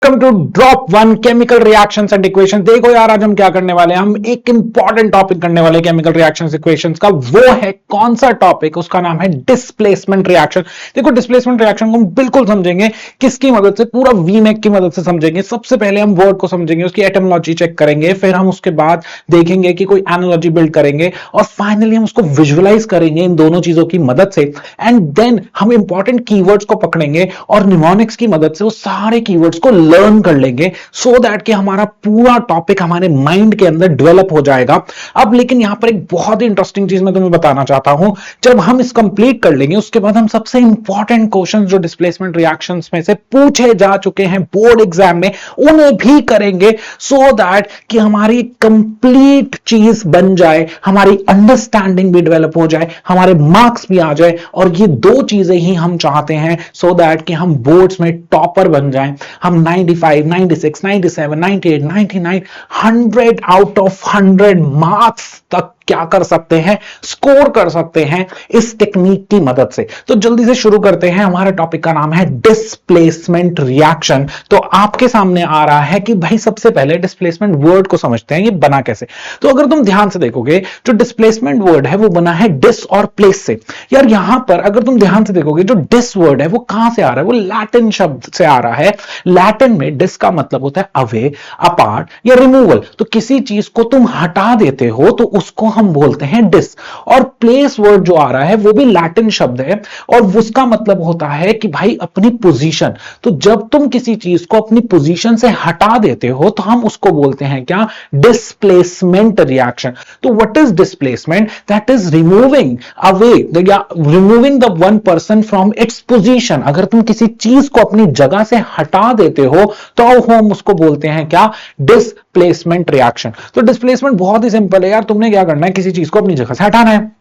Welcome to drop one chemical reactions and equations. देखो यार, आज हम क्या करने वाले हैं, हम एक इंपॉर्टेंट टॉपिक करने वाले केमिकल रिएक्शंस इक्वेशंस का। वो है कौन सा टॉपिक? उसका नाम है डिस्प्लेसमेंट रिएक्शन। देखो, डिस्प्लेसमेंट रिएक्शन को हम बिल्कुल समझेंगे किसकी मदद से? पूरा वीमेक की मदद से समझेंगे। सबसे पहले हम वर्ड को समझेंगे, उसकी एटमोलॉजी चेक करेंगे, फिर हम उसके बाद देखेंगे कि कोई एनालॉजी बिल्ड करेंगे और फाइनली हम उसको विजुअलाइज करेंगे इन दोनों चीजों की मदद से। एंड देन हम इंपॉर्टेंट कीवर्ड्स को पकड़ेंगे और निमोनिक्स की मदद से वो सारे कीवर्ड्स को लर्न कर लेंगे सो दैट कि हमारा पूरा टॉपिक हमारे माइंड के अंदर डेवलप हो जाएगा। अब लेकिन यहां पर एक बहुत ही इंटरेस्टिंग चीज मैं तुम्हें बताना चाहता हूं। जब हम इस कंप्लीट कर लेंगे उसके बाद हम सबसे इंपॉर्टेंट क्वेश्चंस जो डिस्प्लेसमेंट रिएक्शंस में से पूछे जा चुके हैं बोर्ड एग्जाम में, उन्हें भी करेंगे सो दैट कि हमारी कंप्लीट चीज बन जाए, हमारी अंडरस्टैंडिंग भी डेवलप हो जाए, हमारे मार्क्स भी आ जाए। और ये दो चीजें ही हम चाहते हैं सो दैट कि हम बोर्ड्स में टॉपर बन जाएं। हम 95, 96, 97, 98, 99, 100 आउट ऑफ 100 मार्क्स तक क्या कर सकते हैं? स्कोर कर सकते हैं इस टेक्निक की मदद से। तो जल्दी से शुरू करते हैं। हमारे टॉपिक का नाम है डिस्प्लेसमेंट रिएक्शन। तो आपके सामने आ रहा है कि भाई सबसे पहले डिस्प्लेसमेंट वर्ड को समझते हैं, ये बना कैसे। तो अगर तुम ध्यान से देखोगे, जो डिस्प्लेसमेंट वर्ड है वो बना है डिस और प्लेस से। यार यहां पर अगर तुम ध्यान से देखोगे, जो डिस वर्ड है वो कहां से आ रहा है? वो लैटिन शब्द से आ रहा है। लैटिन में डिस का मतलब होता है अवे, अपार्ट या रिमूवल। तो किसी चीज को तुम हटा देते हो तो उसको हम बोलते हैं डिस। और प्लेस वर्ड जो आ रहा है वो भी लैटिन शब्द है और उसका मतलब होता है कि भाई अपनी पोजीशन। तो जब तुम किसी चीज को अपनी पोजीशन से हटा देते हो तो हम उसको बोलते हैं क्या? Displacement reaction. तो what is displacement? That is removing away या removing the one person from its position. अगर तुम किसी चीज को अपनी जगह से हटा देते हो तो हम उसको बोलते हैं क्या? Displacement reaction. तो डिस्प्लेसमेंट बहुत ही सिंपल है यार। तुमने क्या करना है, किसी चीज को अपनी जगह से हटाना है,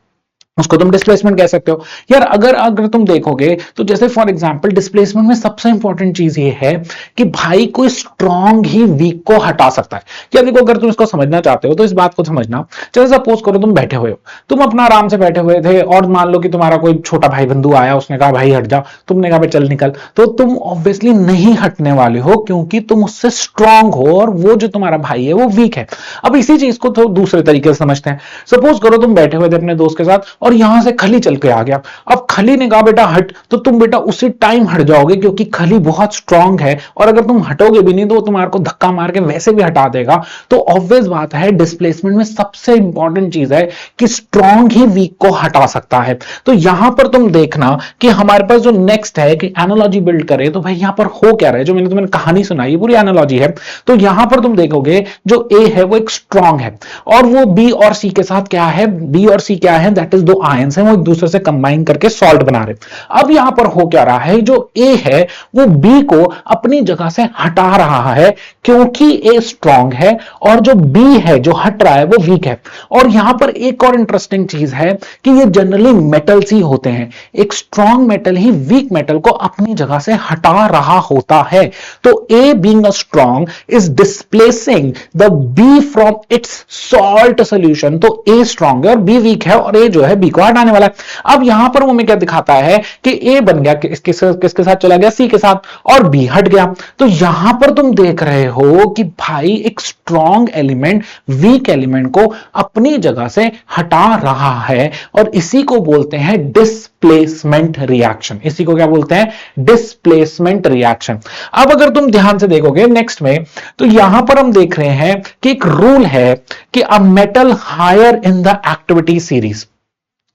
उसको तुम डिस्प्लेसमेंट कह सकते हो। यार अगर तुम देखोगे तो जैसे फॉर एग्जांपल डिस्प्लेसमेंट में सबसे इंपॉर्टेंट चीज ये है कि भाई कोई स्ट्रांग ही वीक को हटा सकता है। यार देखो, अगर तुम इसको समझना चाहते हो तो इस बात को समझना। जैसे सपोज करो तुम बैठे हुए हो, तुम अपना आराम से बैठे हुए थे और मान लो कि तुम्हारा कोई छोटा भाई बंधु आया, उसने कहा भाई हट जा, तुमने कहा भाई चल निकल। तो तुम ऑब्वियसली नहीं हटने वाले हो क्योंकि तुम उससे स्ट्रांग हो और वो जो तुम्हारा भाई है वो वीक है। अब इसी चीज को तो दूसरे तरीके से समझते हैं। सपोज करो तुम बैठे हुए थे अपने दोस्त के साथ और यहां से खली चल के आ गया। अब खली ने कहा बेटा हट, तो तुम बेटा उसी टाइम हट जाओगे क्योंकि खली बहुत स्ट्रांग है और अगर तुम हटोगे भी नहीं तो तुम्हारे को धक्का मार के वैसे भी हटा देगा। तो ऑब्वियस बात है, डिस्प्लेसमेंट में सबसे इंपॉर्टेंट चीज है कि स्ट्रांग ही वीक को हटा सकता है। तो यहां पर तुम देखना कि हमारे पास जो नेक्स्ट है कि एनालॉजी बिल्ड करे, तो भाई यहां पर हो क्या रहा है, जो मैंने तुम्हें कहानी सुनाई पूरी एनालॉजी है। तो यहां पर तुम देखोगे जो ए है वो एक स्ट्रांग है और वो बी और सी के साथ क्या है? बी और सी क्या है? दैट इज दो आयंस हैं, वो एक दूसरे से कंबाइन करके सॉल्ट बना रहे। अब यहां पर हो क्या रहा है, जो ए है वो बी को अपनी जगह से हटा रहा है क्योंकि ए स्ट्रांग है और जो बी है जो हट रहा है वो वीक है। और यहां पर एक और इंटरेस्टिंग चीज है कि ये जनरली मेटल्स ही होते हैं। एक स्ट्रांग मेटल ही वीक मेटल को अपनी जगह से हटा रहा होता है। तो A being a strong is displacing the B from its salt solution. तो ए स्ट्रांग है और बी वीक है और ए जो है बी को हटाने वाला है। अब यहां पर वो हमें क्या दिखाता है कि ए बन गया किसके साथ चला गया? सी के साथ, और बी हट गया। तो यहां पर तुम देख रहे हो कि भाई एक स्ट्रांग एलिमेंट वीक एलिमेंट को अपनी जगह से हटा रहा है और इसी को बोलते हैं डिस्प्लेसमेंट रिएक्शन। इसी को क्या बोलते हैं? Displacement reaction. अब अगर तुम ध्यान से देखोगे नेक्स्ट में, तो यहां पर हम देख रहे हैं कि एक रूल है कि a metal higher in the activity series,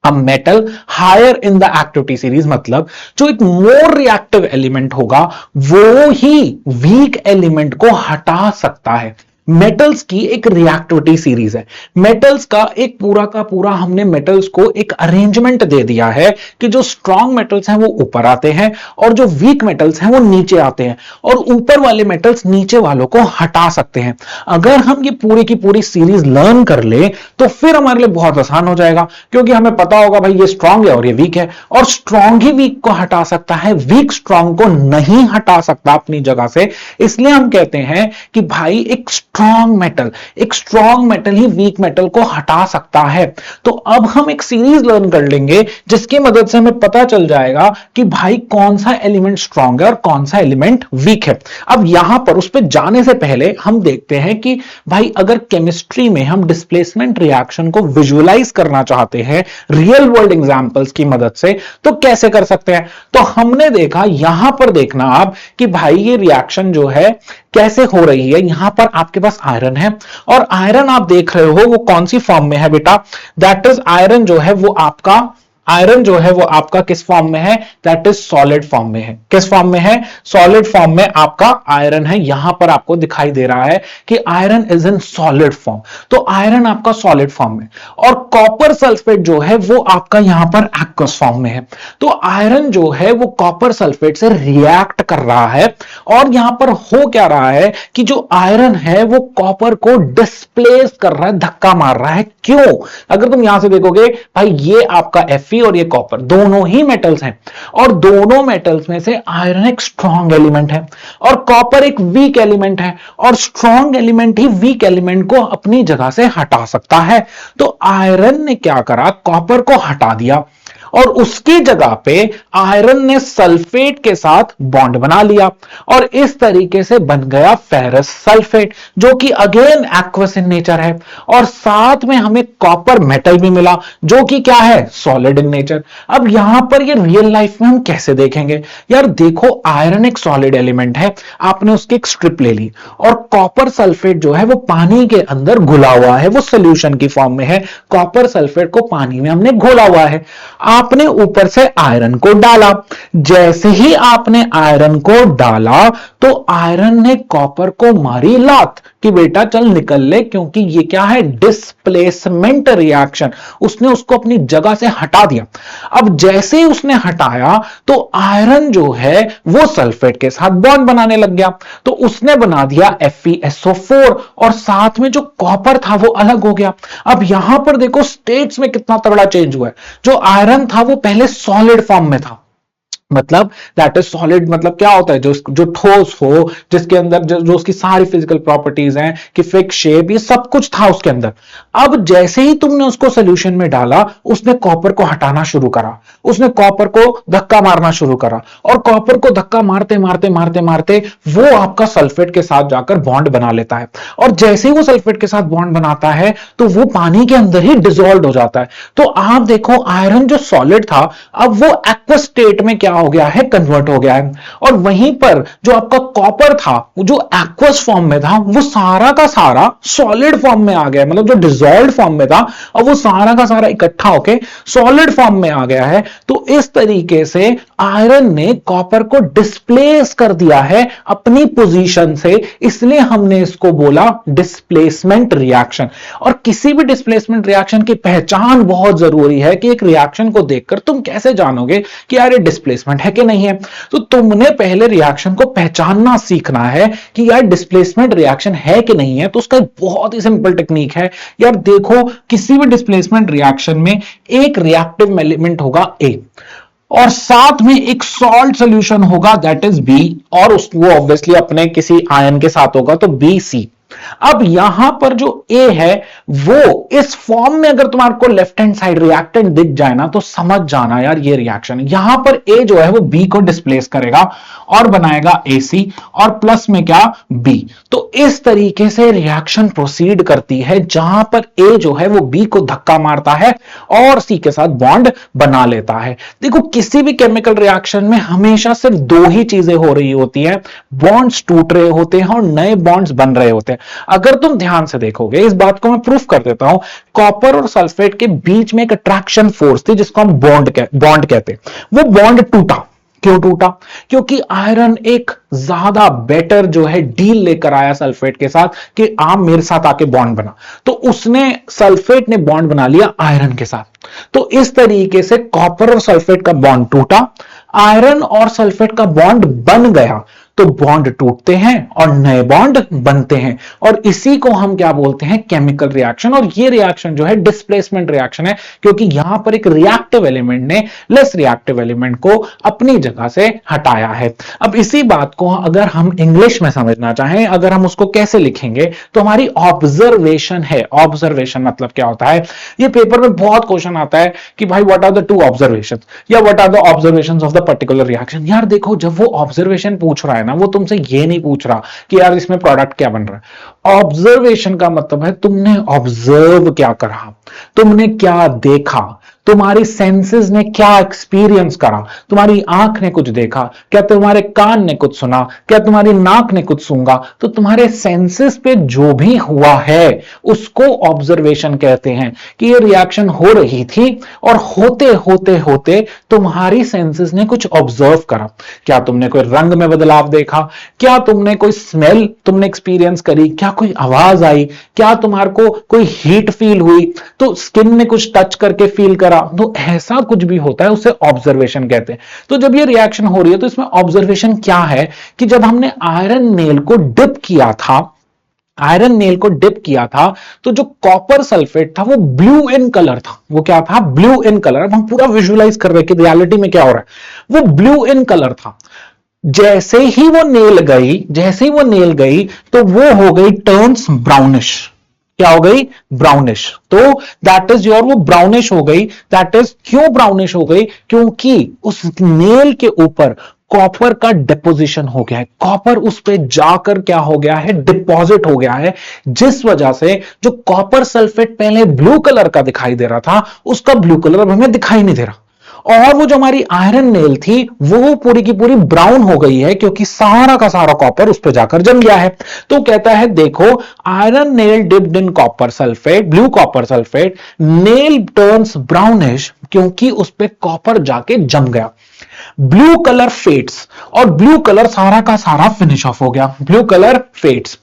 a metal higher in the activity series मतलब जो एक मोर रिएक्टिव एलिमेंट होगा वो ही वीक एलिमेंट को हटा सकता है। मेटल्स की एक रिएक्टिविटी सीरीज है। मेटल्स का एक पूरा का पूरा हमने मेटल्स को एक अरेंजमेंट दे दिया है कि जो स्ट्रांग मेटल्स हैं वो ऊपर आते हैं और जो वीक मेटल्स हैं वो नीचे आते हैं और ऊपर वाले मेटल्स नीचे वालों को हटा सकते हैं। अगर हम ये पूरी की पूरी सीरीज लर्न कर ले तो फिर हमारे लिए बहुत आसान हो जाएगा क्योंकि हमें पता होगा भाई ये स्ट्रांग है और ये वीक है और स्ट्रांग ही वीक को हटा सकता है, वीक स्ट्रांग को नहीं हटा सकता अपनी जगह से। इसलिए हम कहते हैं कि भाई एक स्ट्रॉन्ग मेटल, एक स्ट्रॉन्ग मेटल ही वीक मेटल को हटा सकता है। तो अब हम एक सीरीज लर्न कर लेंगे जिसकी मदद से हमें पता चल जाएगा कि भाई कौन सा एलिमेंट स्ट्रॉन्ग है और कौन सा एलिमेंट वीक है। अब यहां पर उस पर जाने से पहले हम देखते हैं कि भाई अगर केमिस्ट्री में हम डिस्प्लेसमेंट रिएक्शन को विजुअलाइज करना चाहते हैं रियल वर्ल्ड एग्जांपल्स की मदद से तो कैसे कर सकते हैं। तो हमने देखा, यहां पर देखना आप कि भाई ये रिएक्शन जो है कैसे हो रही है। यहां पर आपके पास आयरन है और आयरन आप देख रहे हो वो कौन सी फॉर्म में है बेटा, दैट इज आयरन जो है वो आपका, आयरन जो है वो आपका किस फॉर्म में है, दैट इज सॉलिड फॉर्म में है। किस फॉर्म में है, सॉलिड फॉर्म में आपका आयरन है। यहां पर आपको दिखाई दे रहा है कि iron is in solid form, तो आयरन आपका सॉलिड फॉर्म में, और कॉपर सल्फेट जो है वो आपका यहां पर एक्वस फॉर्म में है। तो आयरन जो है वो कॉपर सल्फेट से रिएक्ट कर रहा है और यहां पर हो क्या रहा है कि जो आयरन है वो कॉपर को डिस्प्लेस कर रहा है, धक्का मार रहा है। क्यों, अगर तुम यहां से देखोगे भाई ये आपका और ये कॉपर दोनों ही मेटल्स हैं और दोनों मेटल्स में से आयरन एक स्ट्रॉन्ग एलिमेंट है और कॉपर एक वीक एलिमेंट है, और स्ट्रॉन्ग एलिमेंट ही वीक एलिमेंट को अपनी जगह से हटा सकता है। तो आयरन ने क्या करा, कॉपर को हटा दिया और उसकी जगह पे आयरन ने सल्फेट के साथ बॉन्ड बना लिया और इस तरीके से बन गया फेरस सल्फेट जो कि अगेन एक्वस इन नेचर है, और साथ में हमें कॉपर मेटल भी मिला जो कि क्या है, सॉलिड इन नेचर। अब यहां पर ये रियल लाइफ में हम कैसे देखेंगे, यार देखो आयरन एक सॉलिड एलिमेंट है, आपने उसकी एक स्ट्रिप ले ली और कॉपर सल्फेट जो है वो पानी के अंदर घुला हुआ है, वो सोल्यूशन की फॉर्म में है। कॉपर सल्फेट को पानी में हमने घोला हुआ है, आपने ऊपर से आयरन को डाला। जैसे ही आपने आयरन को डाला तो आयरन ने कॉपर को मारी लात कि बेटा चल निकल ले, क्योंकि ये क्या है, डिस्प्लेसमेंट रिएक्शन, उसने उसको अपनी जगह से हटा दिया। अब जैसे ही उसने हटाया तो आयरन जो है वो सल्फेट के साथ बॉन्ड बनाने लग गया, तो उसने बना दिया FeSO4 और साथ में जो कॉपर था वो अलग हो गया। अब यहां पर देखो स्टेट्स में कितना तगड़ा चेंज हुआ है। जो आयरन था वो पहले सॉलिड फॉर्म में था, मतलब दैट इज सॉलिड, मतलब क्या होता है, जो ठोस हो, जिसके अंदर जो उसकी सारी फिजिकल प्रॉपर्टीज हैं कि फिक्स शेप, ये सब कुछ था उसके अंदर। अब जैसे ही तुमने उसको सोल्यूशन में डाला उसने कॉपर को हटाना शुरू करा, उसने कॉपर को धक्का मारना शुरू करा और कॉपर को धक्का मारते मारते मारते मारते वो आपका सल्फेट के साथ जाकर बॉन्ड बना लेता है, और जैसे ही वो सल्फेट के साथ बॉन्ड बनाता है तो वो पानी के अंदर ही डिसॉल्व हो जाता है। तो आप देखो आयरन जो सॉलिड था अब वो एक्वस स्टेट में क्या हो गया है, कन्वर्ट हो गया है, और वहीं पर जो आपका कॉपर था जो एक्वस फॉर्म में था वो सारा का सारा सॉलिड फॉर्म में आ गया, मतलब जो डिसॉल्व्ड फॉर्म में था और वो सारा का सारा इकट्ठा होके सॉलिड फॉर्म में आ गया है। तो इस तरीके से आयरन ने कॉपर को डिस्प्लेस कर दिया है अपनी पोजीशन से, इसलिए हमने इसको बोला डिस्प्लेसमेंट रिएक्शन। और किसी भी डिस्प्लेसमेंट रिएक्शन की पहचान बहुत जरूरी है कि एक रिएक्शन को देखकर तुम कैसे जानोगे कि यार ये डिस्प्लेसमेंट है कि नहीं है। तो तुमने पहले रिएक्शन को पहचानना सीखना है कि यार डिस्प्लेसमेंट रिएक्शन है कि नहीं है। तो उसका बहुत ही सिंपल टेक्निक है यार, देखो किसी भी डिस्प्लेसमेंट रिएक्शन में एक रिएक्टिव एलिमेंट होगा A और साथ में एक सॉल्ट सॉल्यूशन होगा दैट इज B, और वो ऑब्वियसली अपने किसी आयन के साथ होगा तो BC। अब यहां पर जो A है वो इस फॉर्म में अगर तुम्हारे को लेफ्ट हैंड साइड रिएक्टेंट दिख जाए ना तो समझ जाना यार ये रिएक्शन है। यहां पर A जो है वो B को डिस्प्लेस करेगा और बनाएगा AC और प्लस में क्या B। तो इस तरीके से रिएक्शन प्रोसीड करती है जहां पर A जो है वो B को धक्का मारता है और C के साथ बॉन्ड बना लेता है। देखो किसी भी केमिकल रिएक्शन में हमेशा सिर्फ दो ही चीजें हो रही होती है, बॉन्ड्स टूट रहे होते हैं और नए बॉन्ड्स बन रहे होते हैं। अगर तुम ध्यान से देखोगे, इस बात को मैं प्रूफ कर देता हूं, कॉपर और सल्फेट के बीच में एक अट्रैक्शन फोर्स थी जिसको हम बॉन्ड कहते हैं। वो बॉन्ड टूटा, क्यों टूटा? क्योंकि आयरन एक ज्यादा बेटर जो है डील लेकर आया सल्फेट के साथ कि आप मेरे साथ आके बॉन्ड बना, तो उसने सल्फेट ने बॉन्ड बना लिया आयरन के साथ। तो इस तरीके से कॉपर और सल्फेट का बॉन्ड टूटा, आयरन और सल्फेट का बॉन्ड बन गया। तो बॉन्ड टूटते हैं और नए बॉन्ड बनते हैं, और इसी को हम क्या बोलते हैं, केमिकल रिएक्शन। और ये रिएक्शन जो है डिस्प्लेसमेंट रिएक्शन है, क्योंकि यहां पर एक रिएक्टिव एलिमेंट ने लेस रिएक्टिव एलिमेंट को अपनी जगह से हटाया है। अब इसी बात को अगर हम इंग्लिश में समझना चाहें, अगर हम उसको कैसे लिखेंगे, तो हमारी ऑब्जर्वेशन है। ऑब्जर्वेशन मतलब क्या होता है, ये पेपर में बहुत क्वेश्चन आता है कि भाई what are the two observation, या what are the observations of the particular reaction. यार देखो, जब वो ऑब्जर्वेशन पूछ रहा है ना, वो तुमसे ये नहीं पूछ रहा कि यार इसमें प्रोडक्ट क्या बन रहा है। ऑब्जर्वेशन का मतलब है तुमने ऑब्जर्व क्या करा, तुमने क्या देखा, तुम्हारी सेंसेस ने क्या एक्सपीरियंस करा, तुम्हारी आंख ने कुछ देखा, क्या तुम्हारे कान ने कुछ सुना, क्या तुम्हारी नाक ने कुछ सूंघा, तो तुम्हारे सेंसेस पे जो भी हुआ है उसको ऑब्जर्वेशन कहते हैं। कि ये रिएक्शन हो रही थी और होते होते होते तुम्हारी सेंसेस ने कुछ ऑब्जर्व करा। क्या तुमने कोई रंग में बदलाव देखा, क्या तुमने कोई स्मेल तुमने एक्सपीरियंस करी, क्या कोई आवाज आई, क्या तुम्हारे को कोई हीट फील हुई, तो स्किन ने कुछ टच करके फील करा, तो ऐसा कुछ भी होता है उसे ऑब्जर्वेशन कहते हैं। तो जब ये रिएक्शन हो रही है तो इसमें ऑब्जर्वेशन क्या है कि जब हमने आयरन नेल को डिप किया था, आयरन नेल को डिप किया था, तो जो कॉपर सल्फेट था वो ब्लू इन कलर था। वो क्या था, ब्लू इन कलर। अब हम पूरा विजुअलाइज कर रहे हैं कि रियलिटी में क्या हो रहा है, वो ब्लू इन कलर था। जैसे ही वो नेल गई, जैसे ही वो नेल गई, तो वो हो गई टर्न्स ब्राउनिश। क्या हो गई, ब्राउनिश। तो दैट इज योर, वो ब्राउनिश हो गई। दैट इज क्यों ब्राउनिश हो गई, क्योंकि उस नेल के ऊपर कॉपर का डिपोजिशन हो गया है। कॉपर उस पे जाकर क्या हो गया है, डिपॉजिट हो गया है, जिस वजह से जो कॉपर सल्फेट पहले ब्लू कलर का दिखाई दे रहा था, उसका ब्लू कलर अब हमें दिखाई नहीं दे रहा। और वो जो हमारी आयरन नेल थी वो पूरी की पूरी ब्राउन हो गई है, क्योंकि सारा का सारा कॉपर उस पर जाकर जम गया है। तो कहता है देखो, iron nail dipped in copper sulphate, blue copper sulphate, nail turns brownish, क्योंकि उस पर कॉपर जाके जम गया। ब्लू कलर फेड्स, और ब्लू कलर सारा का सारा फिनिश ऑफ हो गया, ब्लू कलर फेड्स।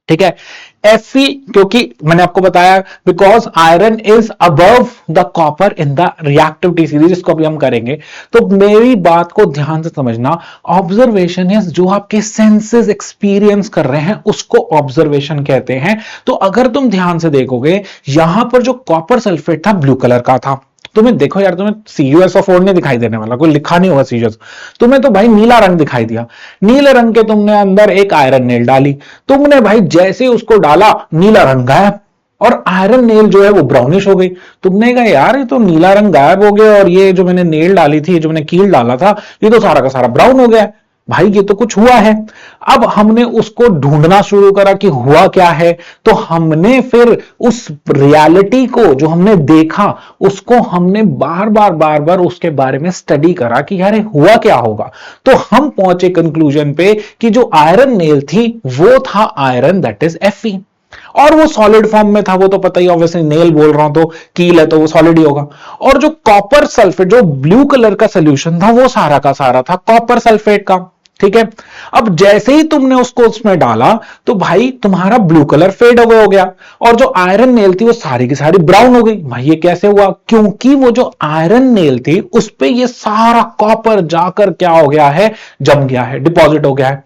ठीक है, Fe, क्योंकि मैंने आपको बताया because iron is above the copper in the reactivity series, इसको अभी हम करेंगे। तो मेरी बात को ध्यान से समझना, ऑब्जर्वेशन है जो आपके सेंसेस एक्सपीरियंस कर रहे हैं उसको ऑब्जर्वेशन कहते हैं। तो अगर तुम ध्यान से देखोगे, यहां पर जो कॉपर सल्फेट था ब्लू कलर का था। तुम्हें देखो यार, तुम्हें CuSO4 नहीं दिखाई देने वाला, कोई लिखा नहीं होगा CuSO, तुम्हें तो भाई नीला रंग दिखाई दिया। नीले रंग के तुमने अंदर एक आयरन नेल डाली, तुमने भाई जैसे उसको डाला नीला रंग गायब, और आयरन नेल जो है वो ब्राउनिश हो गई। तुमने कहा यार ये तो नीला रंग गायब हो गया, और ये जो मैंने नेल डाली थी, जो मैंने कील डाला था, ये तो सारा का सारा ब्राउन हो गया। भाई ये तो कुछ हुआ है। अब हमने उसको ढूंढना शुरू करा कि हुआ क्या है, तो हमने फिर उस रियलिटी को जो हमने देखा उसको हमने बार बार उसके बारे में स्टडी करा कि यार हुआ क्या होगा। तो हम पहुंचे कंक्लूजन पे कि जो आयरन नेल थी वो था आयरन, दैट इज Fe, और वो सॉलिड फॉर्म में था। वो तो पता ही, ऑब्वियसली नेल बोल रहा हूं तो कील है तो वो सॉलिड ही होगा। और जो कॉपर सल्फेट, जो ब्लू कलर का सोल्यूशन था, वो सारा का सारा था कॉपर सल्फेट का। ठीक है, अब जैसे ही तुमने उसको उसमें डाला तो भाई तुम्हारा ब्लू कलर फेड अवे हो गया, और जो आयरन नेल थी वो सारी की सारी ब्राउन हो गई। भाई ये कैसे हुआ, क्योंकि वो जो आयरन नेल थी उस पे ये सारा कॉपर जाकर क्या हो गया है, जम गया है, डिपॉजिट हो गया है।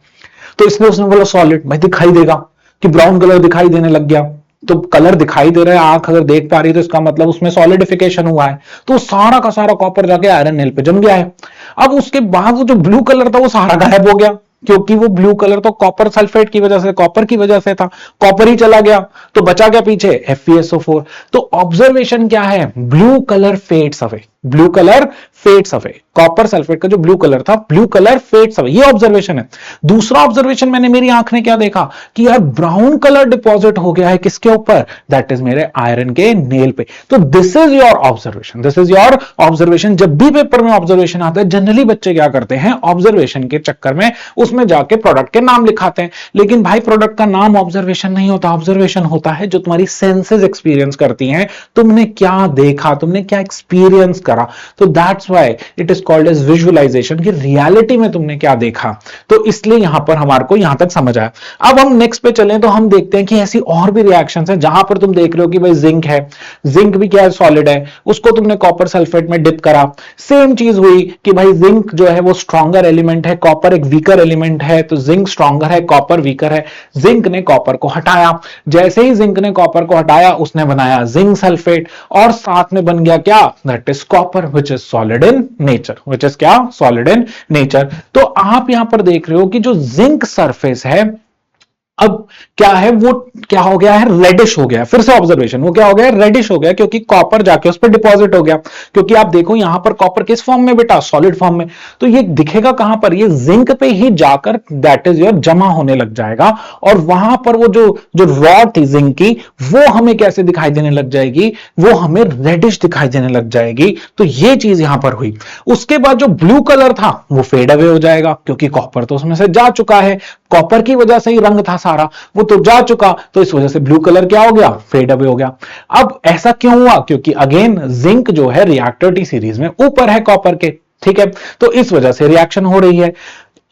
तो इसमें उसने बोला सॉलिड, भाई दिखाई देगा कि ब्राउन कलर दिखाई देने लग गया। तो कलर दिखाई दे रहा है, आंख अगर देख पा रही है तो इसका मतलब उसमें सॉलिडिफिकेशन हुआ है। तो सारा का सारा कॉपर जाके आयरन नेल पे जम गया है। अब उसके बाद वो जो ब्लू कलर था वो सारा गायब हो गया, क्योंकि वो ब्लू कलर तो कॉपर सल्फेट की वजह से, कॉपर की वजह से था, कॉपर ही चला गया, तो बचा गया पीछे FeSO4। तो ऑब्जर्वेशन क्या है, blue colour fades away, blue colour fades away. Copper sulphate का जो ब्लू कलर था, ब्लू कलर फेड्स अवे, ये ऑब्जर्वेशन है। दूसरा ऑब्जर्वेशन मैंने, मेरी आंख ने क्या देखा कि यार ब्राउन कलर डिपॉजिट हो गया है किसके ऊपर, दैट इज मेरे आयरन के नेल पे। तो this is your observation, this is your observation. जब भी पेपर में ऑब्जर्वेशन आता है, जनरली बच्चे क्या करते हैं, ऑब्जर्वेशन के चक्कर में उसमें जाके प्रोडक्ट के नाम लिखाते हैं। लेकिन भाई प्रोडक्ट का नाम ऑब्जर्वेशन नहीं होता, ऑब्जर्वेशन होता है जो तुम्हारी सेंसेस एक्सपीरियंस करती हैं। तुमने क्या देखा, तुमने क्या एक्सपीरियंस करा, तो that's that's why it is called as visualization, कि रियलिटी में तुमने क्या देखा। तो इसलिए यहां पर हमारे को यहां तक समझ आया। अब हम नेक्स्ट पे चलें तो हम देखते हैं कि ऐसी और भी रिएक्शंस हैं जहां पर तुम देख रहे हो कि भाई जिंक है, जिंक भी क्या है, सॉलिड है, उसको तुमने कॉपर सल्फेट में डिप करा, सेम चीज हुई कि भाई जिंक जो है वो स्ट्रॉन्गर एलिमेंट है, कॉपर एक वीकर एलिमेंट है, तो जिंक स्ट्रॉन्गर है, कॉपर वीकर है। जिंक ने कॉपर को हटाया, जैसे ही जिंक ने कॉपर को हटाया उसने बनाया जिंक सल्फेट, और साथ में बन गया क्या, that is copper which is solid in nature, which is क्या, सॉलिड इन नेचर। तो आप यहां पर देख रहे हो कि जो जिंक सरफेस है अब क्या है, वो क्या हो गया है, रेडिश हो गया। फिर से ऑब्जर्वेशन, वो क्या हो गया, रेडिश हो गया, क्योंकि कॉपर जाके उस पर डिपॉजिट हो गया। क्योंकि आप देखो यहां पर कॉपर किस फॉर्म में बेटा, सॉलिड फॉर्म में, तो ये दिखेगा कहां पर, ये जिंक पे ही जाकर दैट इज योर जमा होने लग जाएगा, और वहां पर वो जो जो रॉ थी जिंक की, वो हमें कैसे दिखाई देने लग जाएगी, वो हमें रेडिश दिखाई देने लग जाएगी। तो ये चीज यहां पर हुई। उसके बाद जो ब्लू कलर था वो फेड अवे हो जाएगा, क्योंकि कॉपर तो उसमें से जा चुका है, कॉपर की वजह से ही रंग था सारा, वो तो जा चुका, तो इस वजह से ब्लू कलर क्या हो गया, फेड अवे हो गया। अब ऐसा क्यों हुआ, क्योंकि अगेन जिंक जो है रिएक्टर टी सीरीज में ऊपर है कॉपर के, ठीक है, तो इस वजह से रिएक्शन हो रही है।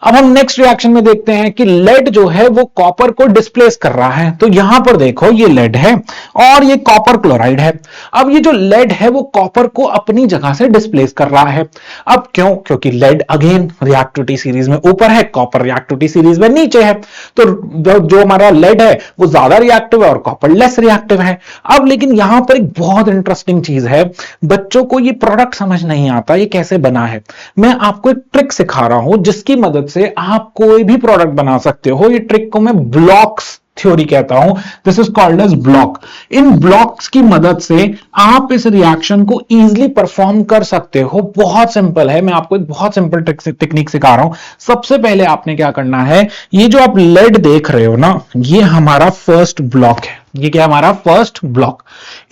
अब हम नेक्स्ट रिएक्शन में देखते हैं कि लेड जो है वो कॉपर को डिस्प्लेस कर रहा है। तो यहां पर देखो ये लेड है और ये कॉपर क्लोराइड है। अब ये जो लेड है वो कॉपर को अपनी जगह से डिस्प्लेस कर रहा है। अब क्यों, क्योंकि लेड अगेन रिएक्टिविटी सीरीज में ऊपर है, कॉपर रिएक्टिविटी सीरीज में नीचे है, तो जो हमारा लेड है वो ज्यादा रिएक्टिव है और कॉपर लेस रिएक्टिव है। अब लेकिन यहां पर एक बहुत इंटरेस्टिंग चीज है, बच्चों को ये प्रोडक्ट समझ नहीं आता ये कैसे बना है। मैं आपको एक ट्रिक सिखा रहा हूं जिसकी मदद से आप कोई भी प्रोडक्ट बना सकते हो। ये ट्रिक को मैं ब्लॉक्स थ्योरी कहता हूं, this is called as block. इन ब्लॉक्स की मदद से आप इस रिएक्शन को इजीली परफॉर्म कर सकते हो। बहुत सिंपल है, मैं आपको एक बहुत सिंपल टेक्निक सिखा रहा हूं। सबसे पहले आपने क्या करना है, ये जो आप लेड देख रहे हो ना, ये हमारा फर्स्ट ब्लॉक है। ये क्या हमारा फर्स्ट ब्लॉक।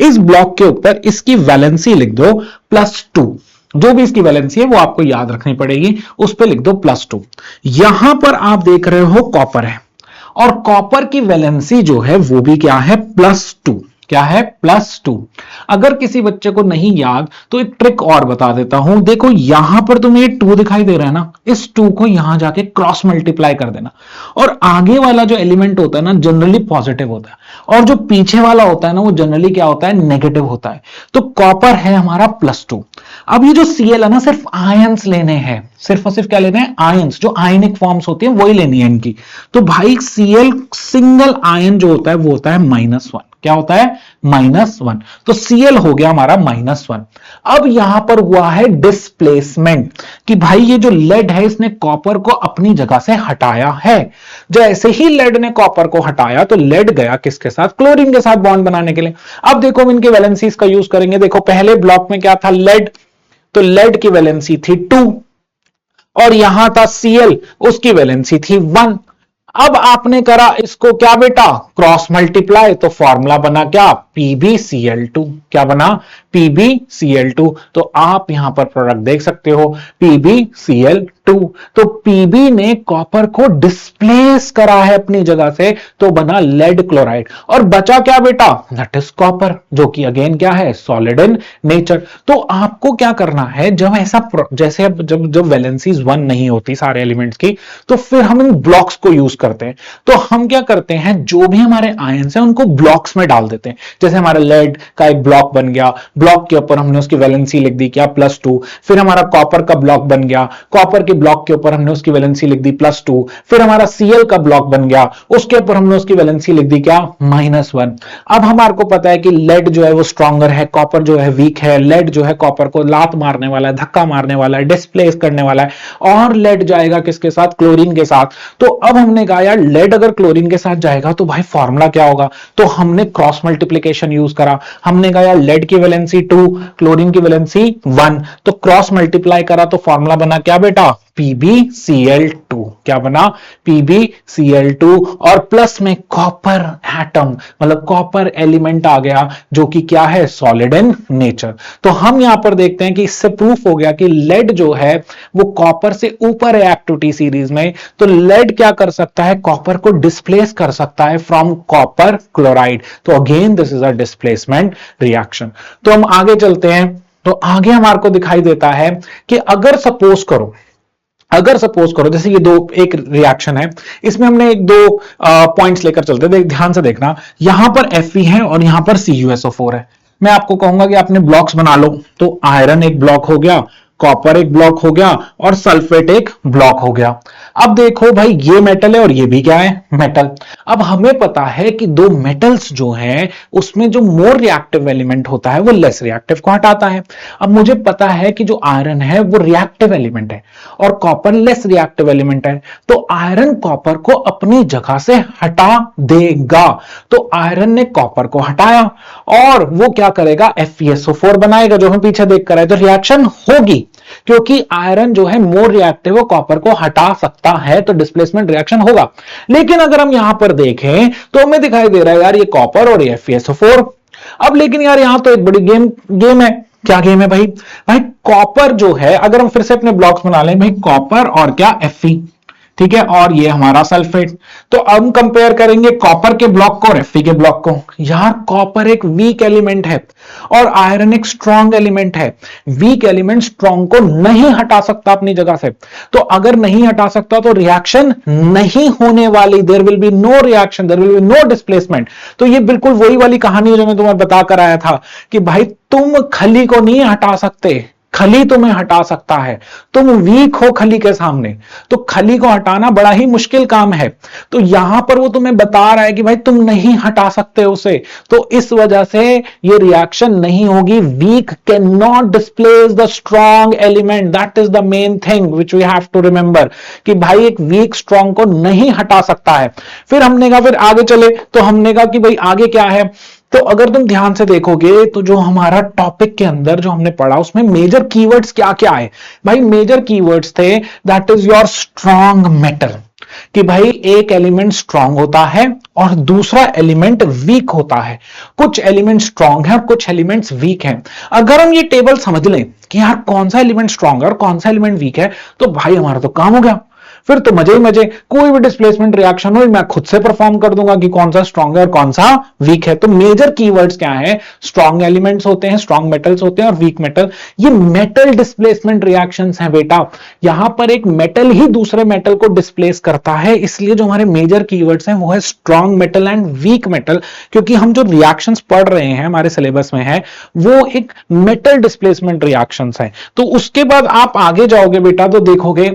इस ब्लॉक के ऊपर इसकी वैलेंसी लिख दो +2, जो भी इसकी वैलेंसी है वो आपको याद रखनी पड़ेगी, उस पर लिख दो +2। यहां पर आप देख रहे हो कॉपर है, और कॉपर की वैलेंसी जो है वो भी क्या है, +2। क्या है, +2। अगर किसी बच्चे को नहीं याद तो एक ट्रिक और बता देता हूं। देखो यहां पर तुम्हें 2 दिखाई दे रहा है ना, इस 2 को यहां जाके क्रॉस मल्टीप्लाई कर देना, और आगे वाला जो एलिमेंट होता है ना जनरली पॉजिटिव होता है, और जो पीछे वाला होता है ना वो जनरली क्या होता है, नेगेटिव होता है। तो कॉपर है हमारा +2। अब ये जो Cl है ना, सिर्फ आयंस लेने हैं, सिर्फ और सिर्फ क्या लेने हैं, आयंस, जो आयनिक फॉर्म्स होती है वही लेनी है इनकी। तो भाई Cl सिंगल आयन जो होता है वो होता है -1। क्या होता है, -1। तो Cl हो गया हमारा -1। अब यहां पर हुआ है डिस्प्लेसमेंट, कि भाई ये जो लेड है इसने कॉपर को अपनी जगह से हटाया है। जैसे ही लेड ने कॉपर को हटाया तो लेड गया किसके साथ, क्लोरीन के साथ बॉन्ड बनाने के लिए। अब देखो हम इनके वैलेंसीज का यूज करेंगे। देखो पहले ब्लॉक में क्या था, लेड, तो लेड की वैलेंसी थी 2, और यहां था Cl, उसकी वैलेंसी थी 1। अब आपने करा इसको क्या बेटा, क्रॉस मल्टीप्लाई, तो फॉर्मूला बना क्या, PbCl2। क्या बना, PbCl2। तो आप यहां पर प्रोडक्ट देख सकते हो, PbCl2। तो Pb ने कॉपर को डिस्प्लेस करा है अपनी जगह से, तो बना लेड क्लोराइड, और बचा क्या बेटा, दैट इज कॉपर, जो कि अगेन क्या है, सॉलिड इन नेचर। तो आपको क्या करना है, जब ऐसा जैसे जब वैलेंसीज 1 नहीं होती सारे एलिमेंट्स की, तो फिर हम इन ब्लॉक्स को यूज करते हैं। तो हम क्या करते हैं, जो भी हमारे आयंस हैं उनको ब्लॉक्स में डाल देते हैं। जैसे हमारा लेड का एक ब्लॉक बन गया, ब्लॉक के ऊपर हमने उसकी वैलेंसी लिख दी क्या, +2। फिर हमारा कॉपर का ब्लॉक बन गया, कॉपर के ब्लॉक के ऊपर हमने उसकी वैलेंसी लिख दी +2। फिर हमारा Cl का ब्लॉक बन गया, उसके ऊपर हमने उसकी वैलेंसी लिख दी क्या, -1। अब हमारे को पता है कि लेड जो है वो स्ट्रॉन्गर है, कॉपर जो है वीक है। लेड जो है कॉपर को लात मारने वाला है, धक्का मारने वाला है, डिस्प्लेस करने वाला है, और लेड जाएगा किसके साथ, क्लोरीन के साथ। तो अब हमने कहा यार लेड अगर क्लोरीन के साथ जाएगा तो भाई फॉर्मूला क्या होगा, तो हमने क्रॉस मल्टीप्लिकेशन यूज करा। हमने कहा यार लेड की वैलेंसी 2, क्लोरीन की वैलेंसी 1, तो क्रॉस मल्टीप्लाई करा तो फॉर्मूला बना क्या बेटा, PbCl2। क्या बना, PbCl2, और प्लस में कॉपर एटम, मतलब कॉपर एलिमेंट आ गया, जो कि क्या है, सॉलिड इन नेचर। तो हम यहां पर देखते हैं कि इससे प्रूफ हो गया कि लेड जो है वो कॉपर से ऊपर है एक्टिविटी सीरीज में। तो लेड क्या कर सकता है, कॉपर को डिस्प्लेस कर सकता है फ्रॉम कॉपर क्लोराइड। तो again this is a displacement reaction. तो हम आगे चलते हैं। तो आगे हमारे को दिखाई देता है कि अगर सपोज करो जैसे ये दो एक रिएक्शन है, इसमें हमने एक दो पॉइंट्स लेकर चलते हैं, ध्यान से देखना, यहां पर Fe है और यहां पर CuSO4 है। मैं आपको कहूंगा कि आपने ब्लॉक्स बना लो, तो आयरन एक ब्लॉक हो गया, कॉपर एक ब्लॉक हो गया और सल्फेट एक ब्लॉक हो गया। अब देखो भाई, ये मेटल है और ये भी क्या है, मेटल। अब हमें पता है कि दो मेटल्स जो हैं उसमें जो मोर रिएक्टिव एलिमेंट होता है वो लेस रिएक्टिव को हटाता है। अब मुझे पता है कि जो आयरन है वो रिएक्टिव एलिमेंट है और कॉपर लेस रिएक्टिव एलिमेंट है, तो आयरन कॉपर को अपनी जगह से हटा देगा। तो आयरन ने कॉपर को हटाया और वो क्या करेगा, FeSO4 बनाएगा, जो हम पीछे देख कर आए। तो रिएक्शन होगी क्योंकि आयरन जो है मोर रिएक्टिव है, कॉपर को हटा सकता है, तो डिस्प्लेसमेंट रिएक्शन होगा। लेकिन अगर हम यहां पर देखें तो हमें दिखाई दे रहा है यार ये कॉपर और ये FeSO4। अब लेकिन यार यहां तो एक बड़ी गेम है। क्या गेम है भाई? भाई कॉपर जो है, अगर हम फिर से अपने ब्लॉक्स बना लें भाई, कॉपर और क्या, Fe, ठीक है, और ये हमारा सल्फेट। तो अब हम कंपेयर करेंगे कॉपर के ब्लॉक को और Fe के ब्लॉक को। यार कॉपर एक वीक एलिमेंट है और आयरन एक स्ट्रॉन्ग एलिमेंट है। वीक एलिमेंट स्ट्रॉन्ग को नहीं हटा सकता अपनी जगह से, तो अगर नहीं हटा सकता तो रिएक्शन नहीं होने वाली, there will be no reaction, there will be no displacement. तो ये बिल्कुल वही वाली कहानी है जो मैं तुम्हें बता कर आया था कि भाई तुम खली को नहीं हटा सकते, खली तुम्हें हटा सकता है, तुम वीक हो खली के सामने, तो खली को हटाना बड़ा ही मुश्किल काम है। तो यहां पर वो तुम्हें बता रहा है कि भाई तुम नहीं हटा सकते उसे, तो इस वजह से ये रिएक्शन नहीं होगी। Weak can not displace the strong element, that is the main thing which we have to remember, कि भाई एक वीक स्ट्रॉन्ग को नहीं हटा सकता है। फिर हमने कहा, फिर आगे चले तो हमने कहा कि भाई आगे क्या है। तो अगर तुम ध्यान से देखोगे तो जो हमारा टॉपिक के अंदर जो हमने पढ़ा उसमें मेजर कीवर्ड्स क्या क्या है भाई? मेजर कीवर्ड्स थे that is your strong metal, कि भाई एक एलिमेंट स्ट्रॉन्ग होता है और दूसरा एलिमेंट वीक होता है। कुछ एलिमेंट स्ट्रॉन्ग है और कुछ एलिमेंट्स वीक हैं। अगर हम ये टेबल समझ लें कि यार कौन सा एलिमेंट स्ट्रॉन्ग है और कौन सा एलिमेंट वीक है, तो भाई हमारा तो काम हो गया। फिर तो मजे ही मजे, कोई भी डिस्प्लेसमेंट रिएक्शन हो मैं खुद से परफॉर्म कर दूंगा कि कौन सा स्ट्रॉन्ग है और कौन सा वीक है। तो मेजर कीवर्ड्स क्या है? स्ट्रॉन्ग एलिमेंट्स होते हैं, स्ट्रॉन्ग मेटल्स होते हैं और वीक मेटल। ये मेटल डिस्प्लेसमेंट रिएक्शंस हैं बेटा। यहां पर एक मेटल ही दूसरे मेटल को डिस्प्लेस करता है, इसलिए जो हमारे मेजर कीवर्ड्स हैं वो है strong metal and weak metal. क्योंकि हम जो रिएक्शंस पढ़ रहे हैं हमारे सिलेबस में है वो एक मेटल डिस्प्लेसमेंट रिएक्शंस है। तो उसके बाद आप आगे जाओगे बेटा तो देखोगे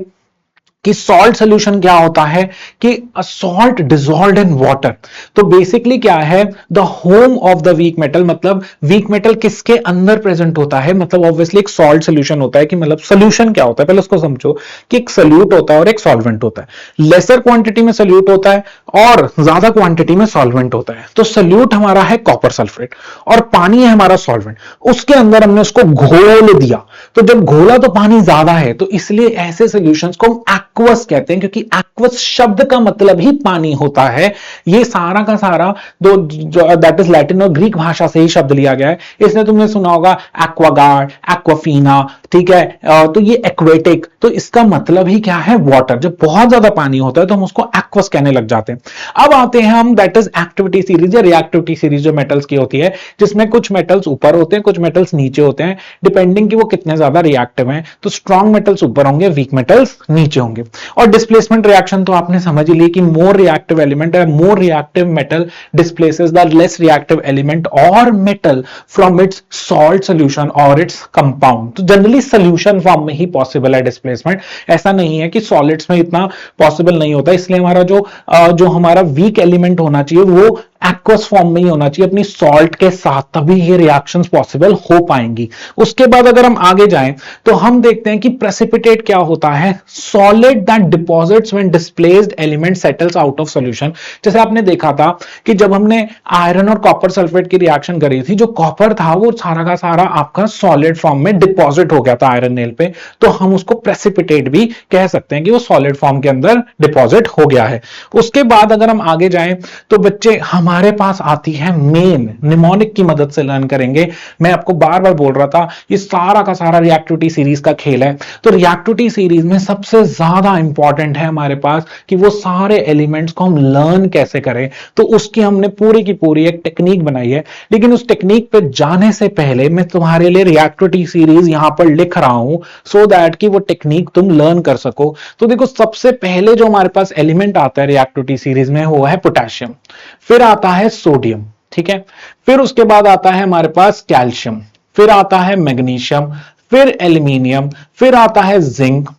कि सॉल्ट सोल्यूशन क्या होता है, कि सॉल्ट डिसॉल्व्ड इन वाटर। तो बेसिकली क्या है, the home of the weak metal, मतलब वीक मेटल किसके अंदर प्रेजेंट होता है, मतलब ऑब्वियसली एक सॉल्ट सोल्यूशन होता है। कि मतलब सोल्यूशन क्या होता है, पहले उसको समझो कि एक सोल्यूट होता है और एक सॉल्वेंट होता है। लेसर क्वांटिटी में सोल्यूट होता है और ज्यादा क्वांटिटी में सॉल्वेंट होता है। तो सोल्यूट हमारा है कॉपर सल्फेट और पानी है हमारा सॉल्वेंट। उसके अंदर हमने उसको घोल दिया, तो जब घोला तो पानी ज्यादा है, तो इसलिए ऐसे सोल्यूशंस को हम एक्वस कहते हैं, क्योंकि एक्वस शब्द का मतलब ही पानी होता है। ये सारा का सारा दो दैट इज लैटिन और ग्रीक भाषा से ही शब्द लिया गया है। इसने तुमने सुना होगा एक्वागार्ड, एक्वाफीना, ठीक है, तो ये एक्वेटिक, तो इसका मतलब ही क्या है, वाटर। जब बहुत ज्यादा पानी होता है तो हम उसको एक्वस कहने लग जाते हैं। अब आते हैं हम दैट इज एक्टिविटी सीरीज या रिएक्टिविटी सीरीज जो मेटल्स की होती है, जिसमें कुछ मेटल्स ऊपर होते हैं, कुछ मेटल्स नीचे होते हैं, डिपेंडिंग कि वो कितने ज्यादा रिएक्टिव हैं। तो स्ट्रॉन्ग मेटल्स ऊपर होंगे, वीक मेटल्स नीचे होंगे। और डिस्प्लेसमेंट रिएक्शन तो आपने समझ ही ली कि मोर रिएक्टिव एलिमेंट है, more reactive metal displaces the less reactive element और metal from its salt solution और इट्स कंपाउंड। तो जनरली सॉल्यूशन फॉर्म में ही पॉसिबल है डिस्प्लेसमेंट, ऐसा नहीं है कि सॉलिड्स में इतना पॉसिबल नहीं होता। इसलिए हमारा जो हमारा वीक एलिमेंट होना चाहिए वो एक्वस फॉर्म में ही होना चाहिए अपनी सॉल्ट के साथ, तभी ये रिएक्शंस पॉसिबल हो पाएंगी। उसके बाद अगर हम आगे जाएं तो हम देखते हैं कि प्रेसिपिटेट क्या होता है, solid that deposits when displaced element settles out of solution. जैसे आपने देखा था कि जब हमने आयरन और कॉपर सल्फेट की रिएक्शन करी थी, जो कॉपर था वो सारा का सारा आपका सॉलिड फॉर्म में डिपॉजिट हो गया था आयरन नेल पे, तो हम उसको प्रेसिपिटेट भी कह सकते हैं कि वो सॉलिड फॉर्म के अंदर डिपॉजिट हो गया है। उसके बाद अगर हम आगे जाएं तो बच्चे हमारे पास आती है मेन, निमोनिक की मदद से लर्न करेंगे। मैं आपको बार बार बोल रहा था ये सारा का सारा रिएक्टिविटी सीरीज का खेल है। तो रिएक्टिविटी सीरीज में सबसे ज्यादा इंपॉर्टेंट है हमारे पास कि वो सारे एलिमेंट्स को हम लर्न कैसे करें। तो उसकी हमने पूरी की पूरी एक टेक्निक बनाई है। लेकिन उस टेक्निक पे जाने से पहले मैं तुम्हारे लिए रिएक्टिविटी सीरीज यहां पर लिख रहा हूं सो दैट कि वो टेक्निक तुम लर्न कर सको। तो देखो, सबसे पहले जो हमारे पास एलिमेंट आता है रिएक्टिविटी सीरीज में वो है पोटेशियम, फिर आता है सोडियम, ठीक है, फिर उसके बाद आता है हमारे पास कैल्शियम, फिर आता है मैग्नीशियम, फिर एल्यूमिनियम, फिर आता है जिंक,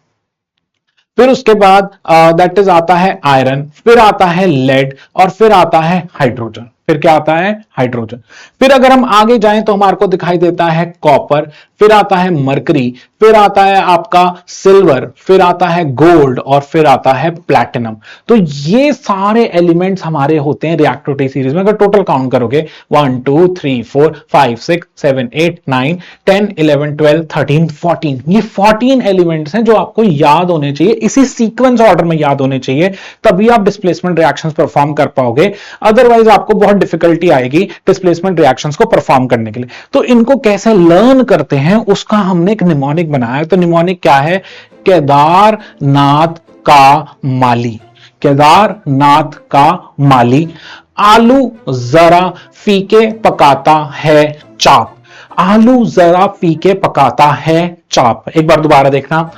फिर उसके बाद दैट इज आता है आयरन, फिर आता है लेड और फिर आता है हाइड्रोजन। फिर क्या आता है? हाइड्रोजन। फिर अगर हम आगे जाएं तो हमारे को दिखाई देता है कॉपर, फिर आता है मरकरी, फिर आता है आपका सिल्वर, फिर आता है गोल्ड और फिर आता है प्लैटिनम। तो ये सारे एलिमेंट्स हमारे होते हैं रिएक्टिविटी सीरीज में। अगर टोटल काउंट करोगे 1 2 3 4 5 6 7 8 9 10 11 12 13 14, ये 14 एलिमेंट्स हैं जो आपको याद होने चाहिए, इसी सीक्वेंस ऑर्डर में याद होने चाहिए, तभी आप डिस्प्लेसमेंट रिएक्शंस परफॉर्म कर पाओगे। अदरवाइज आपको बहुत डिफिकल्टी आएगी डिस्प्लेसमेंट रिएक्शंस को परफॉर्म करने के लिए। तो इनको कैसे लर्न करते हैं उसका हमने एक निमोनिक बनाया। तो निमोनिक क्या है? केदारनाथ का माली, केदारनाथ का माली। आलू जरा फीके पकाता है चाप, आलू जरा फीके पकाता है चाप। एक बार दोबारा देखना,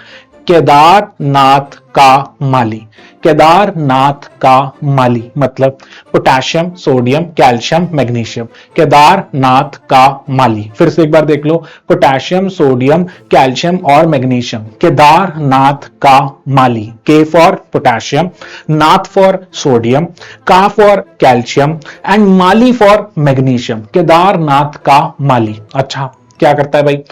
केदारनाथ का माली, केदारनाथ का माली मतलब potassium, sodium, calcium, magnesium, Kedarnath का माली। फिर से एक बार देख लो, पोटेशियम, सोडियम, कैल्शियम और मैग्नीशियम, केदारनाथ का माली। के फॉर पोटेशियम, नाथ फॉर सोडियम, का फॉर कैल्शियम एंड माली फॉर मैग्नीशियम, केदारनाथ का माली। अच्छा, क्या करता है भाई?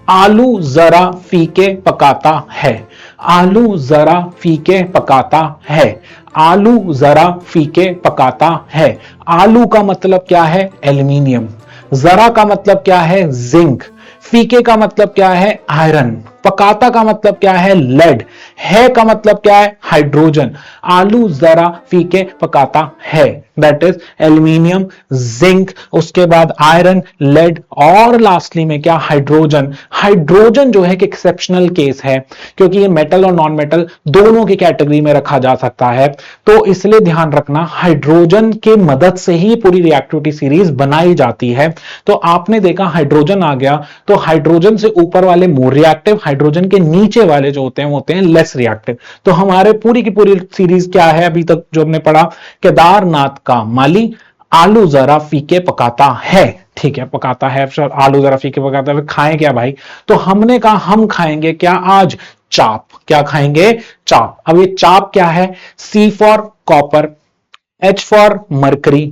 आलू जरा फीके पकाता है, आलू जरा फीके पकाता है, आलू जरा फीके पकाता है। आलू का मतलब क्या है? एल्यूमिनियम। जरा का मतलब क्या है? जिंक। फीके का मतलब क्या है? आयरन। पकाता का मतलब क्या है? लेड। है का मतलब क्या है? हाइड्रोजन। आलू जरा फीके पकाता है, दैट इज एल्यूमिनियम, जिंक, उसके बाद आयरन, लेड और लास्टली में क्या? हाइड्रोजन। हाइड्रोजन जो है कि एक्सेप्शनल केस है, क्योंकि ये मेटल और नॉन मेटल दोनों की कैटेगरी में रखा जा सकता है। तो इसलिए ध्यान रखना, हाइड्रोजन के मदद से ही पूरी रिएक्टिविटी सीरीज बनाई जाती है। तो आपने देखा हाइड्रोजन आ गया, तो हाइड्रोजन से ऊपर वाले मोर रिएक्टिव, हाइड्रोजन के नीचे वाले जो होते हैं वो होते हैं लेस रिएक्टिव। तो हमारे पूरी की पूरी सीरीज क्या है अभी तक जो हमने पढ़ा? केदारनाथ का माली आलू जरा फीके पकाता है, ठीक है, पकाता है, आलू जरा फीके पकाता है। खाएं क्या भाई? तो हमने कहा हम खाएंगे क्या आज? चाप। क्या खाएंगे? चाप। अब ये चाप क्या है? C for copper, H for mercury,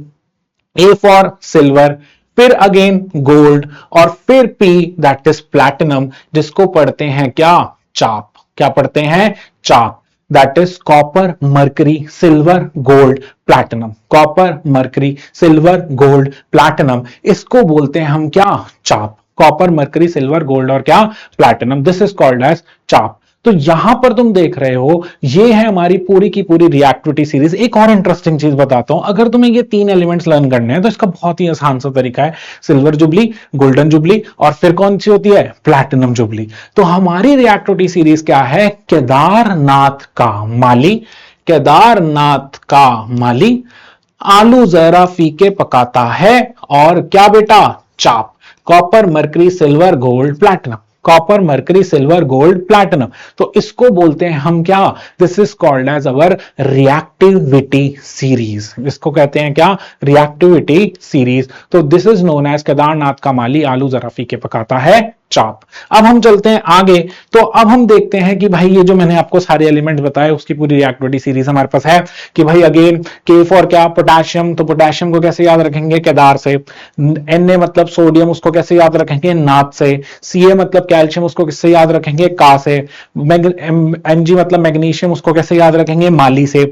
A for silver, फिर अगेन गोल्ड और फिर पी दैट इज प्लैटिनम, जिसको पढ़ते हैं क्या? चाप। क्या पढ़ते हैं? चाप। That is copper, mercury, silver, gold, platinum. Copper, mercury, silver, gold, platinum, इसको बोलते हैं हम क्या? चाप। कॉपर, मरकरी, सिल्वर, गोल्ड और क्या? Platinum. This is called as chap. तो यहां पर तुम देख रहे हो, ये है हमारी पूरी की पूरी रिएक्टिविटी सीरीज। एक और इंटरेस्टिंग चीज बताता हूं, अगर तुम्हें ये 3 एलिमेंट्स लर्न करने हैं तो इसका बहुत ही आसान सा तरीका है, सिल्वर जुबली, गोल्डन जुबली और फिर कौन सी होती है? Platinum jubilee. तो हमारी रिएक्टिविटी सीरीज क्या है? केदारनाथ का माली, केदारनाथ का माली आलू जरा फीके पकाता है और क्या बेटा? चाप। Copper, mercury, silver, gold, platinum, copper, mercury, silver, gold, platinum. तो इसको बोलते हैं हम क्या? This is called as our reactivity series. इसको कहते हैं क्या? Reactivity series. तो this is known as Kedarnath का माली आलू जरा फीके पकाता है चाप। अब हम चलते हैं आगे, तो अब हम देखते हैं कि भाई ये जो मैंने आपको सारे एलिमेंट्स बताए उसकी पूरी रिएक्टिविटी सीरीज हमारे पास है कि भाई अगेन के फॉर क्या? पोटेशियम। तो पोटेशियम को कैसे याद रखेंगे? केदार से। Na मतलब सोडियम, उसको कैसे याद रखेंगे? नाथ से। Ca मतलब कैल्शियम, उसको किससे याद रखेंगे? का से। Mg मतलब मैग्नीशियम, उसको कैसे याद रखेंगे? माली से।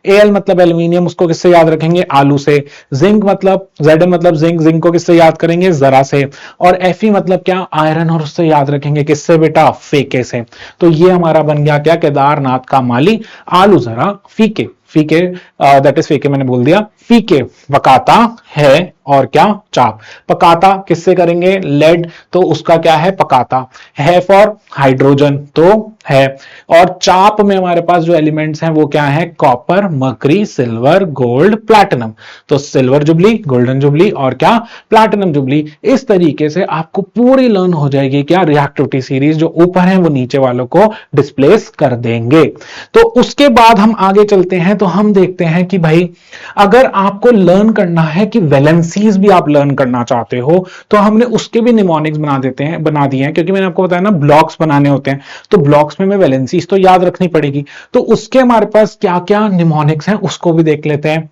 Al मतलब एल्यूमिनियम, उसको किससे याद रखेंगे? आलू से। जिंक मतलब Zn मतलब जिंक, जिंक को किससे याद करेंगे? जरा से। और Fe मतलब क्या? आयरन, और उससे याद रखेंगे किससे बेटा? फीके से। तो ये हमारा बन गया क्या? केदारनाथ का माली आलू जरा फीके। फीके, दैट इज फीके मैंने बोल दिया, फीके पकाता है, और क्या, चाप। पकाता किससे करेंगे, लेड, तो उसका क्या है, पकाता है फॉर हाइड्रोजन, तो है। और चाप में हमारे पास जो एलिमेंट्स हैं वो क्या है, copper, mercury, silver, gold, platinum. तो सिल्वर जुबली, गोल्डन जुबली और क्या, प्लैटिनम जुबली। इस तरीके से आपको पूरी लर्न हो जाएगी क्या, रिएक्टिविटी सीरीज। जो ऊपर है वो नीचे वालों को डिस्प्लेस कर देंगे। तो उसके बाद हम आगे चलते हैं, तो हम देखते हैं कि भाई अगर आपको लर्न करना है कि वैलेंसीज भी आप लर्न करना चाहते हो, तो हमने उसके भी निमोनिक्स बना दिए हैं, क्योंकि मैंने आपको बताया ना ब्लॉक्स बनाने होते हैं, तो ब्लॉक्स में वैलेंसीज तो याद रखनी पड़ेगी। तो उसके हमारे पास क्या क्या निमोनिक्स हैं उसको भी देख लेते हैं।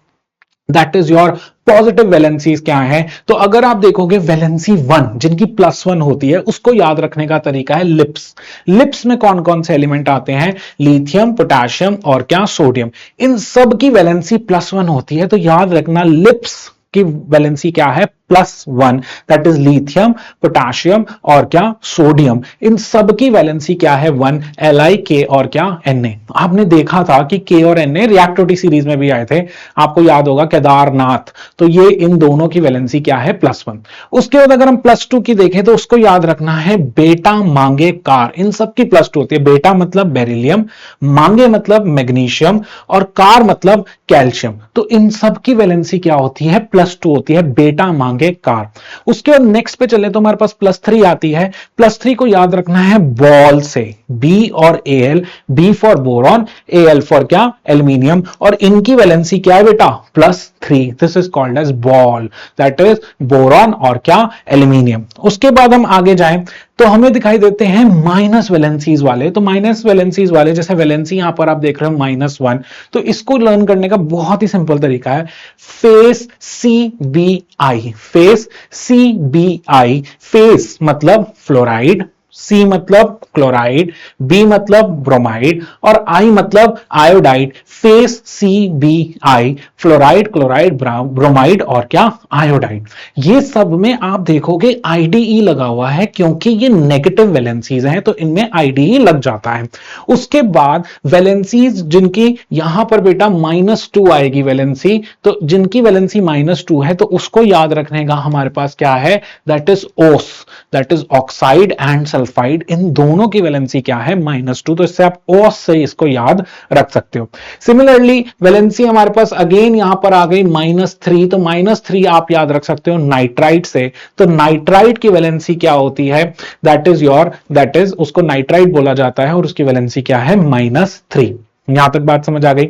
That is your positive valencies क्या है। तो अगर आप देखोगे वैलेंसी 1 जिनकी +1 होती है, उसको याद रखने का तरीका है लिप्स। लिप्स में कौन कौन से एलिमेंट आते हैं, लिथियम, पोटेशियम और क्या, सोडियम। इन सब की वैलेंसी +1 होती है, तो याद रखना लिप्स की वैलेंसी क्या है, +1, दैट इज लिथियम, पोटेशियम और क्या, सोडियम। इन सब की वैलेंसी क्या है, 1, Li, K और क्या, Na। आपने देखा था कि K और Na रिएक्टिविटी सीरीज में भी आए थे, आपको याद होगा केदारनाथ। तो ये इन दोनों की वैलेंसी क्या है, +1। उसके बाद अगर हम +2 की देखें तो उसको याद रखना है बेटा, मांगे, कार। इन सब की +2 होती है। बेटा मतलब बेरिलियम, मांगे मतलब मैग्नीशियम और कार मतलब कैल्शियम। तो इन सब की वैलेंसी क्या होती है, +2 होती है, बेटा, मांगे, कार। उसके बाद नेक्स्ट पे चले तो हमारे पास +3 आती है। +3 को याद रखना है बॉल से, B और Al, B for boron, Al for क्या, एल्यूमिनियम। और इनकी वैलेंसी क्या है बेटा, +3। This is called as ball, that is boron और क्या, एल्यूमिनियम। उसके बाद हम आगे जाएं तो हमें दिखाई देते हैं माइनस वैलेंसीज वाले। तो माइनस वैलेंसीज वाले, जैसे वैलेंसी यहां पर आप देख रहे हो -1, तो इसको लर्न करने का बहुत ही सिंपल तरीका है, face CBI। Face CBI, face मतलब फ्लोराइड, C मतलब क्लोराइड, B मतलब ब्रोमाइड और I मतलब iodide. Face CBI, fluoride, chloride, bromide और क्या, आयोडाइड। ये सब में आप देखोगे IDE लगा हुआ है, क्योंकि ये नेगेटिव वैलेंसीज हैं, तो इनमें IDE लग जाता है। उसके बाद वैलेंसीज जिनकी यहां पर बेटा -2 आएगी वैलेंसी, तो जिनकी वैलेंसी -2 है, तो उसको याद रखने का हमारे पास क्या है, that is ores, that is oxide and sulphide. इन दोनों की वैलेंसी क्या है, -2। तो इससे आप ओस से इसको याद रख सकते हो। सिमिलरली वैलेंसी हमारे पास अगेन यहां पर आ गई -3, तो -3 आप याद रख सकते हो नाइट्राइट से। तो नाइट्राइट की वैलेंसी क्या होती है, दैट इज उसको नाइट्राइट बोला जाता है और उसकी वैलेंसी क्या है, -3। यहां तक बात समझ आ गई।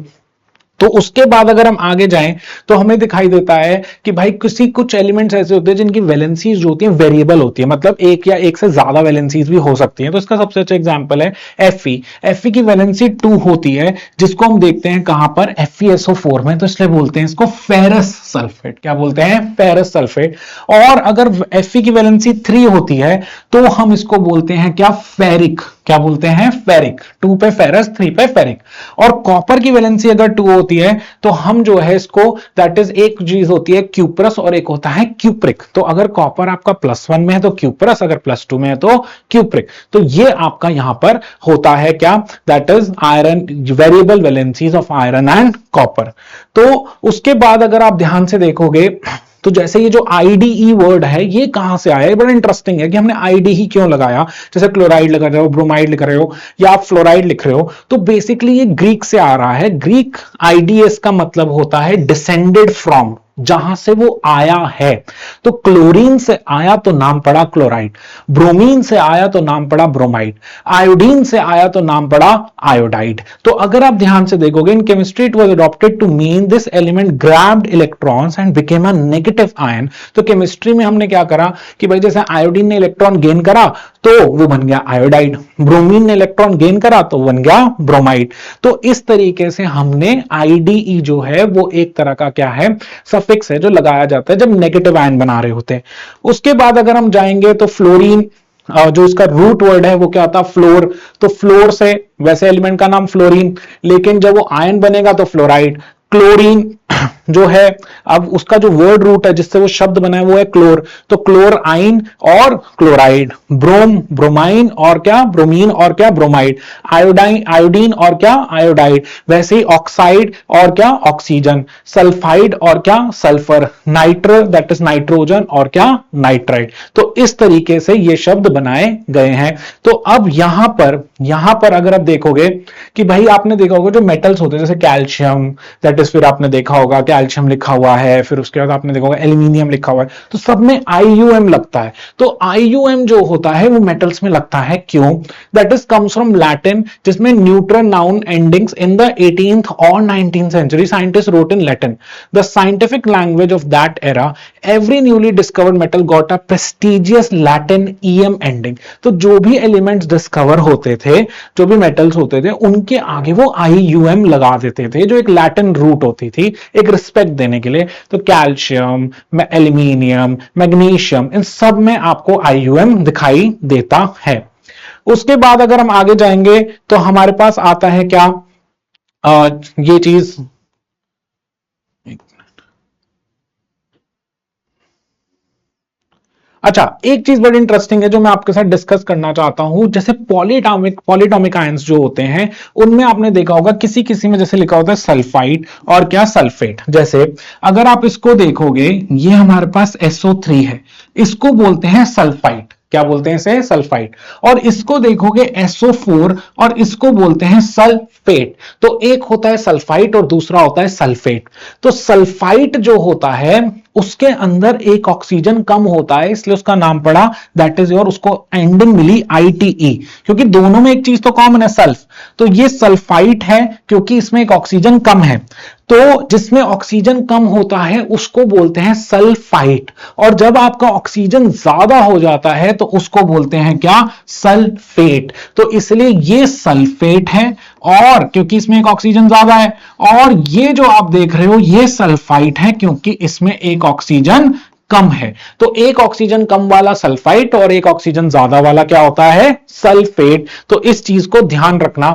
तो उसके बाद अगर हम आगे जाएं तो हमें दिखाई देता है कि भाई कुछ एलिमेंट्स ऐसे होते हैं जिनकी वैलेंसीज जो होती हैं वेरिएबल होती है, मतलब एक या एक से ज्यादा वैलेंसीज भी हो सकती हैं। तो इसका सबसे अच्छा एग्जांपल है Fe की वैलेंसी 2 होती है, जिसको हम देखते हैं कहां पर, FeSO4 में। तो इसलिए बोलते हैं इसको फेरस सल्फेट। क्या बोलते हैं, फेरस सल्फेट। और अगर Fe की वैलेंसी 3 होती है तो हम इसको बोलते हैं क्या, फेरिक। क्या बोलते हैं, फेरिक। 2 पे फेरस, 3 पे फेरिक। और कॉपर की वैलेंसी अगर 2 होती है तो हम जो है इसको, दैट इज एक चीज होती है क्यूप्रस और एक होता है क्यूप्रिक। तो अगर कॉपर आपका +1 में है तो क्यूप्रस, अगर +2 में है तो क्यूप्रिक। तो ये आपका यहां पर होता है क्या, that is iron, variable valencies of iron and copper. तो उसके बाद अगर आप ध्यान से देखोगे तो जैसे ये जो IDE वर्ड है ये कहां से आया है, बड़ा इंटरेस्टिंग है कि हमने IDE क्यों लगाया। जैसे क्लोराइड लगा रहे हो, ब्रोमाइड लिख रहे हो या आप फ्लोराइड लिख रहे हो, तो बेसिकली ये ग्रीक से आ रहा है। ग्रीक IDS का मतलब होता है डिसेंडेड फ्रॉम, जहां से वो आया है। तो क्लोरीन से आया तो नाम पड़ा क्लोराइड, ब्रोमीन से आया तो नाम पड़ा ब्रोमाइड, आयोडीन से आया तो नाम पड़ा आयोडाइड। तो अगर आप ध्यान से देखोगे, in chemistry it was adopted to mean this element grabbed electrons and became a negative ion. तो केमिस्ट्री में हमने क्या करा कि भाई जैसे आयोडीन ने इलेक्ट्रॉन गेन करा तो वो बन गया आयोडाइड, ब्रोमीन ने इलेक्ट्रॉन गेन करा तो बन गया ब्रोमाइड। तो इस तरीके से हमने IDE जो है वो एक तरह का क्या है, सफिक्स है जो लगाया जाता है जब नेगेटिव आयन बना रहे होते हैं। उसके बाद अगर हम जाएंगे तो फ्लोरीन, जो इसका रूट वर्ड है वो क्या होता है, फ्लोर। तो फ्लोर से, वैसे एलिमेंट का नाम फ्लोरीन, लेकिन जब वो आयन बनेगा तो फ्लोराइड, क्लोरीन जो है, अब उसका जो वर्ड रूट है जिससे वो शब्द बना है वो है क्लोर, तो क्लोराइन और क्लोराइड, ब्रोम ब्रोमाइन और क्या ब्रोमीन और क्या ब्रोमाइड, आयोडाइन आयोडीन और क्या आयोडाइड, वैसे ही ऑक्साइड और क्या ऑक्सीजन, सल्फाइड और क्या सल्फर, नाइट्र दैट इज नाइट्रोजन और क्या नाइट्राइड। तो इस तरीके से ये शब्द बनाए गए हैं। तो अब यहां पर अगर आप देखोगे कि भाई आपने देखा होगा जो मेटल्स होते हैं जैसे कैल्शियम, दैट इज फिर आपने देखा होगा कैल्शियम लिखा हुआ है, फिर उसके बाद आपने देखा होगा एल्यूमिनियम लिखा हुआ है, तो सब में आईयूएम लगता है। तो आईयूएम जो होता है वो मेटल्स में लगता है, क्यों? That is comes from Latin, जिसमें neutral noun endings in the 18th और 19th century scientists wrote in Latin, the scientific language of that era. Every newly discovered metal got a prestigious Latin em ending. तो जो भी elements discover होते थे, जो भी metals होते थे, उनके आगे वो आईयूएम लगा देते थे, जो एक लैटिन रूट होती थी एक रिस्पेक्ट देने के लिए। तो कैल्शियम, एल्यूमिनियम, मैग्नीशियम, इन सब में आपको आईयूएम दिखाई देता है। उसके बाद अगर हम आगे जाएंगे तो हमारे पास आता है क्या ये चीज, अच्छा एक चीज बड़ी इंटरेस्टिंग है जो मैं आपके साथ डिस्कस करना चाहता हूं, जैसे पॉलीटॉमिक आयंस जो होते हैं उनमें आपने देखा होगा किसी किसी में जैसे लिखा होता है सल्फाइड और क्या सल्फेट। जैसे अगर आप इसको देखोगे, ये हमारे पास SO3 है, इसको बोलते हैं सल्फाइड, क्या बोलते हैं इसे? सल्फाइड। और इसको देखोगे SO4 और इसको बोलते हैं सल्फेट। तो एक होता है सल्फाइड और दूसरा होता है सल्फेट। तो सल्फाइड जो होता है उसके अंदर एक ऑक्सीजन कम होता है, इसलिए उसका नाम पड़ा दैट इज योर, उसको एंडिंग मिली ITE, क्योंकि दोनों में एक चीज तो कॉमन है सल्फ। तो ये सल्फाइड है क्योंकि इसमें एक ऑक्सीजन कम है। तो जिसमें ऑक्सीजन कम होता है उसको बोलते हैं सल्फाइड, और जब आपका ऑक्सीजन ज्यादा हो जाता है तो उसको बोलते हैं क्या? सल्फेट। तो इसलिए ये सल्फेट है, और क्योंकि इसमें एक ऑक्सीजन ज्यादा है, और ये जो आप देख रहे हो ये सल्फाइड है क्योंकि इसमें एक ऑक्सीजन कम है। तो एक ऑक्सीजन कम वाला सल्फाइड और एक ऑक्सीजन ज्यादा वाला क्या होता है? सल्फेट। तो इस चीज को ध्यान रखना।